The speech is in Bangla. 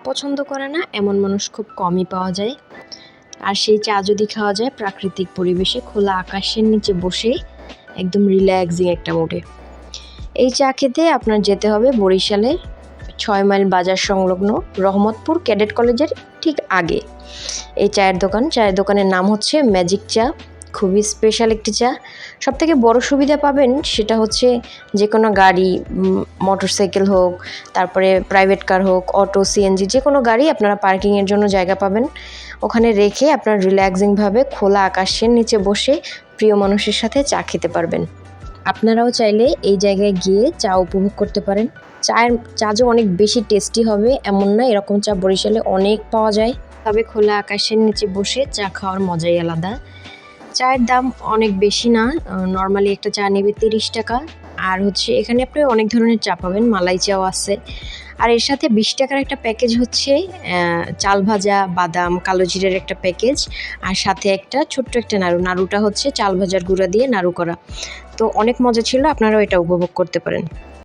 পছন্দ করে না এমন মানুষ খুব কমই পাওয়া যায়। আর সেই চা যদি খাওয়া যায় প্রাকৃতিক পরিবেশে খোলা আকাশের নিচে বসে, একদম রিল্যাক্সিং একটা মুডে। এই চা খেতে আপনার যেতে হবে বরিশালে 6 মাইল বাজার সংলগ্ন রহমতপুর ক্যাডেট কলেজের ঠিক আগে এই চায়ের দোকানের নাম হচ্ছে ম্যাজিক চা। খুবই স্পেশাল একটি চা। সবথেকে বড় সুবিধা পাবেন সেটা হচ্ছে যে কোনো গাড়ি, মোটরসাইকেল হোক, তারপরে প্রাইভেট কার হোক, অটো, সিএনজি, যে কোনো গাড়ি আপনারা পার্কিংয়ের জন্য জায়গা পাবেন। ওখানে রেখে আপনার রিল্যাক্সিংভাবে খোলা আকাশের নিচে বসে প্রিয় মানুষের সাথে চা খেতে পারবেন। আপনারাও চাইলে এই জায়গায় গিয়ে চা উপভোগ করতে পারেন। চা যে অনেক বেশি টেস্টি হবে এমন না, এরকম চা বরিশালে অনেক পাওয়া যায়। তবে খোলা আকাশের নিচে বসে চা খাওয়ার মজাই আলাদা। চায়ের দাম অনেক বেশি না, নর্মালি একটা চা নেবে 30 টাকা। আর হচ্ছে এখানে আপনি অনেক ধরনের চা পাবেন, মালাই চাও আছে। আর এর সাথে 20 টাকার একটা প্যাকেজ হচ্ছে চাল ভাজা, বাদাম, কালো জিরের একটা প্যাকেজ। আর সাথে একটা ছোট্ট একটা নাড়ুটা হচ্ছে চাল ভাজার গুঁড়া দিয়ে নাড়ু করা। তো অনেক মজা ছিল, আপনারাও এটা উপভোগ করতে পারেন।